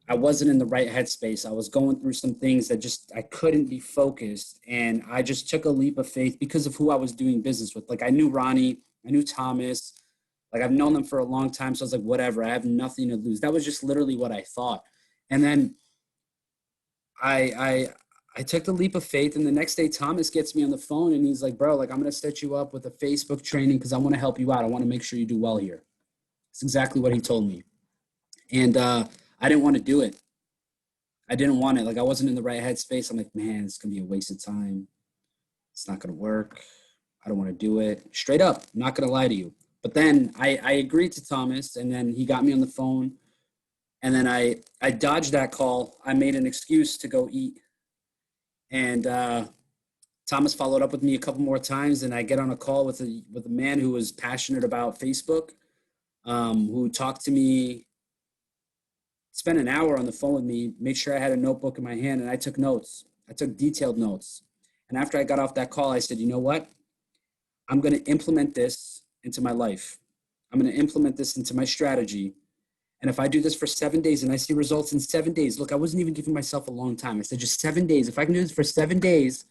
wasn't in the right headspace. I was going through some things that just, I couldn't be focused. And I just took a leap of faith because of who I was doing business with. Like, I knew Ronnie, I knew Thomas, like, I've known them for a long time. So I was like, whatever, I have nothing to lose. That was just literally what I thought. And then I took the leap of faith, and the next day Thomas gets me on the phone and he's like, bro, like, I'm going to set you up with a Facebook training because I want to help you out. I want to make sure you do well here. That's exactly what he told me. And I didn't want to do it. I didn't want it. Like, I wasn't in the right headspace. I'm like, man, it's going to be a waste of time. It's not going to work. I don't want to do it. Straight up, I'm not going to lie to you. But then I agreed to Thomas, and then he got me on the phone. And then I dodged that call. I made an excuse to go eat. And Thomas followed up with me a couple more times, and I get on a call with a man who was passionate about Facebook, who talked to me, spent an hour on the phone with me, made sure I had a notebook in my hand, and I took notes. I took detailed notes. And after I got off that call, I said, you know what? I'm going to implement this into my life. I'm going to implement this into my strategy. And if I do this for 7 days and I see results in 7 days, look, I wasn't even giving myself a long time. I said just 7 days. If I can do this for 7 days,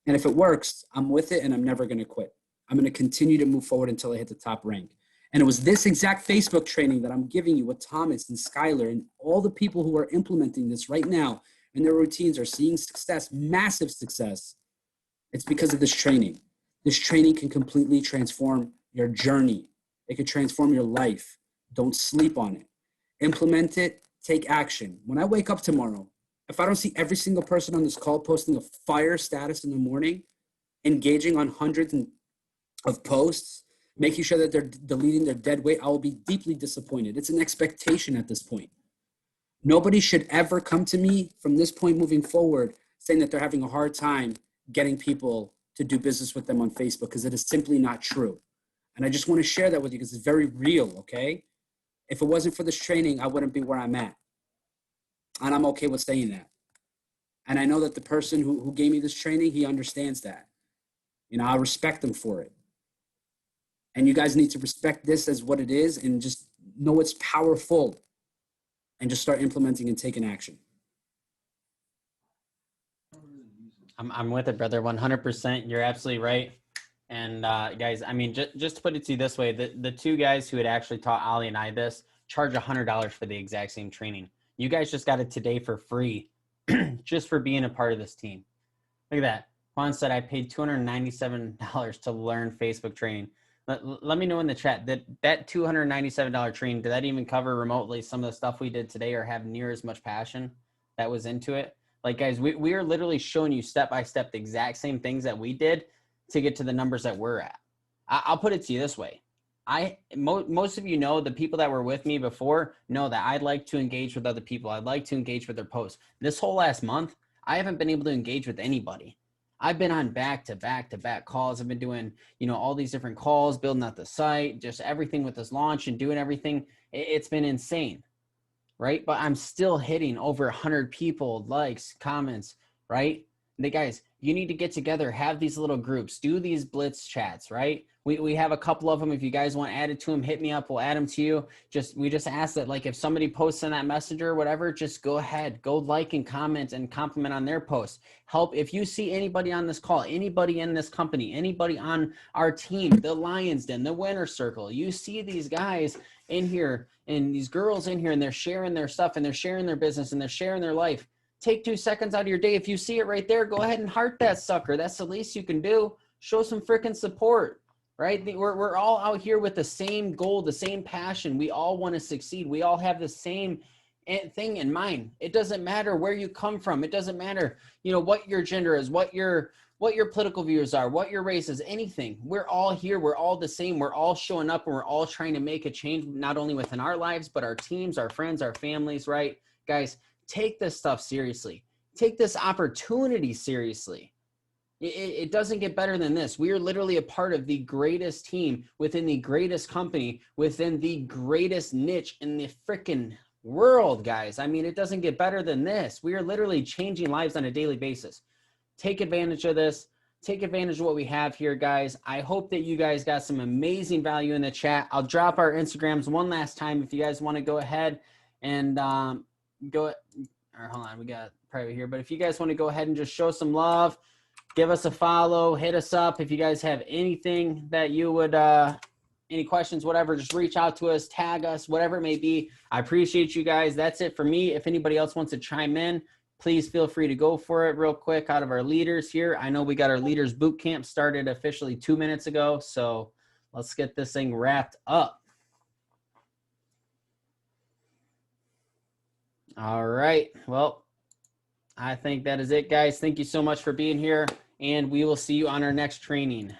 and if it works, I'm with it, and I'm never going to quit. I'm going to continue to move forward until I hit the top rank. And it was this exact Facebook training that I'm giving you with Thomas and Skylar and all the people who are implementing this right now in their routines are seeing success, massive success. It's because of this training. This training can completely transform your journey. It could transform your life. Don't sleep on it. Implement it. Take action. When I wake up tomorrow, if I don't see every single person on this call posting a fire status in the morning, engaging on hundreds of posts, making sure that they're deleting their dead weight, I will be deeply disappointed. It's an expectation at this point. Nobody should ever come to me from this point moving forward saying that they're having a hard time getting people to do business with them on Facebook, because it is simply not true. And I just want to share that with you because it's very real, okay? If it wasn't for this training, I wouldn't be where I'm at. And I'm okay with saying that. And I know that the person who gave me this training, he understands that. You know, I respect him for it. And you guys need to respect this as what it is and just know it's powerful and just start implementing and taking action. I'm with it, brother. 100%. You're absolutely right. And guys, I mean, just to put it to you this way, the two guys who had actually taught Ali and I this charge $100 for the exact same training. You guys just got it today for free, just for being a part of this team. Look at that. Juan said, I paid $297 to learn Facebook training. Let me know in the chat that $297 training, did that even cover remotely some of the stuff we did today or have near as much passion that was into it? Like, guys, we are literally showing you step-by-step the exact same things that we did to get to the numbers that we're at. I'll put it to you this way. Most of you know, the people that were with me before know that I like to engage with other people. I like to engage with their posts. This whole last month, I haven't been able to engage with anybody. I've been on back-to-back calls. I've been doing, you know, all these different calls, building out the site, just everything with this launch and doing everything. It's been insane, right? But I'm still hitting over 100 people, likes, comments, right? The guys, you need to get together, have these little groups, do these blitz chats, right? We have a couple of them. If you guys want added to them, hit me up. We'll add them to you. We just ask that, like, if somebody posts in that messenger or whatever, just go ahead, go like and comment and compliment on their posts. Help. If you see anybody on this call, anybody in this company, anybody on our team, the Lions Den, the Winner Circle, you see these guys in here and these girls in here, and they're sharing their stuff and they're sharing their business and they're sharing their life. Take 2 seconds out of your day. If you see it right there, go ahead and heart that sucker. That's the least you can do. Show some freaking support, right? We're all out here with the same goal, the same passion. We all want to succeed. We all have the same thing in mind. It doesn't matter where you come from. It doesn't matter, you know, what your gender is, what your political views are, what your race is, anything. We're all here. We're all the same. We're all showing up and we're all trying to make a change, not only within our lives, but our teams, our friends, our families, right? Guys, take this stuff seriously. Take this opportunity seriously. It doesn't get better than this. We are literally a part of the greatest team within the greatest company, within the greatest niche in the freaking world, guys. I mean, it doesn't get better than this. We are literally changing lives on a daily basis. Take advantage of this. Take advantage of what we have here, guys. I hope that you guys got some amazing value in the chat. I'll drop our Instagrams one last time if you guys want to go ahead and or hold on, we got private here. But if you guys want to go ahead and just show some love, give us a follow, hit us up. If you guys have anything that you would, any questions, whatever, just reach out to us, tag us, whatever it may be. I appreciate you guys. That's it for me. If anybody else wants to chime in, please feel free to go for it real quick out of our leaders here. I know we got our leaders boot camp started officially 2 minutes ago. So let's get this thing wrapped up. All right. Well, I think that is it, guys. Thank you so much for being here, and we will see you on our next training.